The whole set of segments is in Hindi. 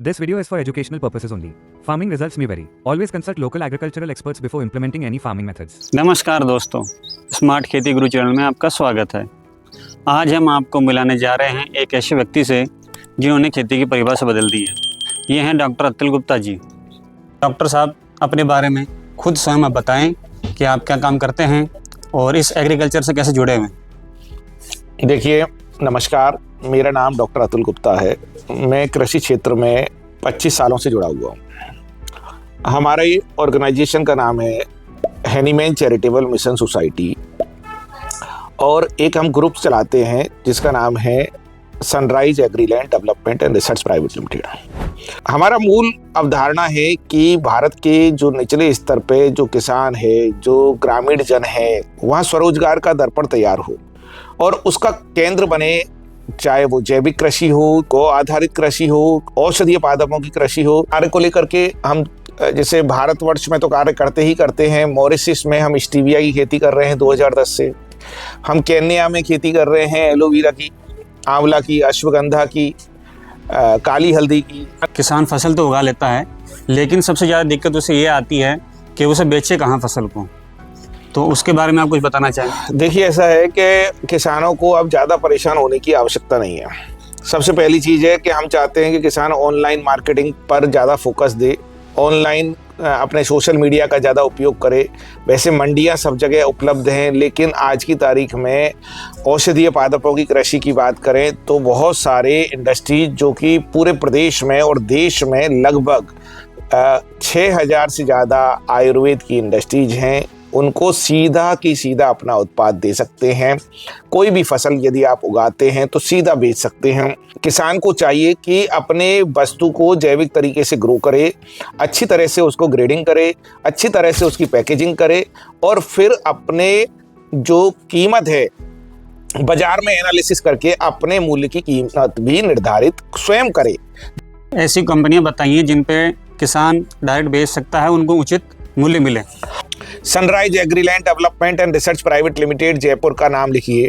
This video is for educational purposes only. Farming results may vary. Always consult local agricultural experts before implementing any farming methods. नमस्कार दोस्तों, स्मार्ट खेती गुरु चैनल में आपका स्वागत है। आज हम आपको मिलाने जा रहे हैं एक ऐसे व्यक्ति से जिन्होंने खेती की परिभाषा बदल दी है। ये हैं डॉक्टर अतुल गुप्ता जी। डॉक्टर साहब, अपने बारे में खुद स्वयं आप बताएं कि आप क्या काम करते हैं और इस एग्रीकल्चर से कैसे जुड़े हुए हैं। देखिए, नमस्कार, मेरा नाम डॉक्टर अतुल गुप्ता है। मैं कृषि क्षेत्र में 25 सालों से जुड़ा हुआ हूँ। हमारे ऑर्गेनाइजेशन का नाम है हैनीमैन चैरिटेबल मिशन सोसाइटी और एक हम ग्रुप चलाते हैं जिसका नाम है Sunrise Agriland development and research private limited. हमारा मूल अवधारणा है कि भारत के जो निचले स्तर पे जो किसान है, जो ग्रामीण जन है, वहाँ स्वरोजगार का दर्पण तैयार हो और उसका केंद्र बने, चाहे वो जैविक कृषि हो, गौ आधारित कृषि हो, औषधीय पादपों की कृषि हो। कार्य को लेकर के हम जैसे भारतवर्ष में तो कार्य करते ही करते हैं। मॉरिशस में हम स्टीविया की खेती कर रहे हैं 2010 से। हम केन्या में खेती कर रहे हैं एलोवेरा की, आंवला की, अश्वगंधा की, काली हल्दी की। किसान फसल तो उगा लेता है, लेकिन सबसे ज़्यादा दिक्कत उसे ये आती है कि उसे बेचे कहाँ फसल को, तो उसके बारे में आप कुछ बताना चाहें। देखिए, ऐसा है कि किसानों को अब ज़्यादा परेशान होने की आवश्यकता नहीं है। सबसे पहली चीज़ है कि हम चाहते हैं कि किसान ऑनलाइन मार्केटिंग पर ज़्यादा फोकस दे, ऑनलाइन अपने सोशल मीडिया का ज़्यादा उपयोग करे। वैसे मंडियां सब जगह उपलब्ध हैं, लेकिन आज की तारीख में औषधीय पादपों की कृषि की बात करें तो बहुत सारे इंडस्ट्रीज जो कि पूरे प्रदेश में और देश में लगभग 6000 से ज़्यादा आयुर्वेद की इंडस्ट्रीज हैं, उनको सीधा की सीधा अपना उत्पाद दे सकते हैं। कोई भी फसल यदि आप उगाते हैं तो सीधा बेच सकते हैं। किसान को चाहिए कि अपने वस्तु को जैविक तरीके से ग्रो करे, अच्छी तरह से उसको ग्रेडिंग करे, अच्छी तरह से उसकी पैकेजिंग करे और फिर अपने जो कीमत है बाजार में एनालिसिस करके अपने मूल्य की कीमत भी निर्धारित स्वयं करे। ऐसी कंपनियां बताइए जिन पे किसान डायरेक्ट बेच सकता है, उनको उचित मूल्य मिले। Sunrise Agriland development and research private limited Jaipur का नाम लिखिए।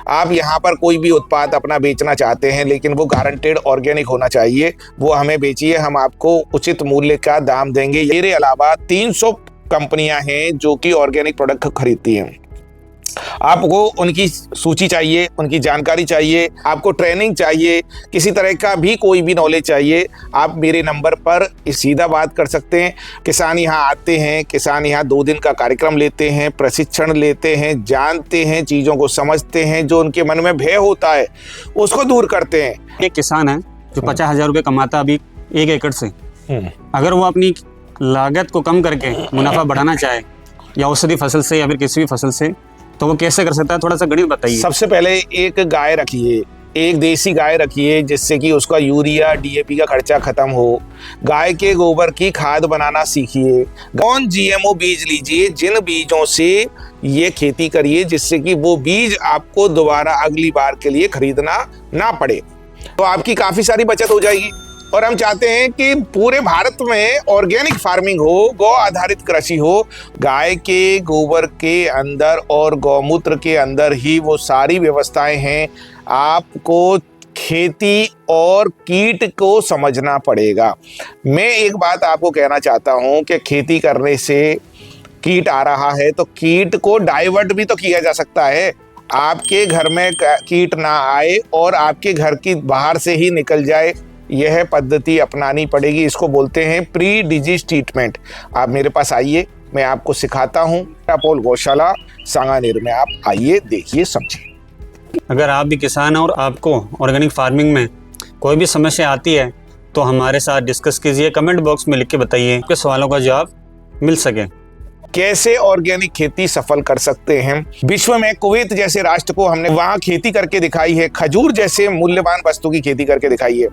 आप यहाँ पर कोई भी उत्पाद अपना बेचना चाहते हैं, लेकिन वो गारंटेड ऑर्गेनिक होना चाहिए, वो हमें बेचिए, हम आपको उचित मूल्य का दाम देंगे। मेरे अलावा 300 कंपनियां हैं जो कि ऑर्गेनिक प्रोडक्ट खरीदती हैं। आपको उनकी सूची चाहिए, उनकी जानकारी चाहिए, आपको ट्रेनिंग चाहिए, किसी तरह का भी कोई भी नॉलेज चाहिए, आप मेरे नंबर पर सीधा बात कर सकते हैं। किसान यहाँ आते हैं, किसान यहाँ 2 दिन का कार्यक्रम लेते हैं, प्रशिक्षण लेते हैं, जानते हैं, चीज़ों को समझते हैं, जो उनके मन में भय होता है उसको दूर करते हैं। एक किसान है जो 50,000 रुपये कमाता अभी 1 एकड़ से, अगर वो अपनी लागत को कम करके मुनाफा बढ़ाना चाहे या औषधि फसल से या फिर किसी भी फसल से, तो वो कैसे कर सकता है, थोड़ा सा गणित बताइए। सबसे पहले एक गाय रखिए, एक देसी गाय रखिए जिससे कि उसका यूरिया डीएपी का खर्चा खत्म हो। गाय के गोबर की खाद बनाना सीखिए। कौन जीएमओ बीज लीजिए, जिन बीजों से ये खेती करिए जिससे कि वो बीज आपको दोबारा अगली बार के लिए खरीदना ना पड़े, तो आपकी काफी सारी बचत हो जाएगी। और हम चाहते हैं कि पूरे भारत में ऑर्गेनिक फार्मिंग हो, गौ आधारित कृषि हो। गाय के गोबर के अंदर और गौमूत्र के अंदर ही वो सारी व्यवस्थाएं हैं। आपको खेती और कीट को समझना पड़ेगा। मैं एक बात आपको कहना चाहता हूं कि खेती करने से कीट आ रहा है तो कीट को डाइवर्ट भी तो किया जा सकता है। आपके घर में कीट ना आए और आपके घर की बाहर से ही निकल जाए, यह पद्धति अपनानी पड़ेगी। इसको बोलते हैं प्री डिजीज ट्रीटमेंट। आप मेरे पास आइए, मैं आपको सिखाता हूँ। अपोल गौशाला सांगानेर में आप आइए, देखिए, समझिए। अगर आप भी किसान हैं और आपको ऑर्गेनिक फार्मिंग में कोई भी समस्या आती है तो हमारे साथ डिस्कस कीजिए, कमेंट बॉक्स में लिख के बताइए, आपके सवालों का जवाब मिल सके। कैसे ऑर्गेनिक खेती सफल कर सकते हैं। विश्व में कुवैत जैसे राष्ट्र को हमने वहाँ खेती करके दिखाई है, खजूर जैसे मूल्यवान वस्तु की खेती करके दिखाई है।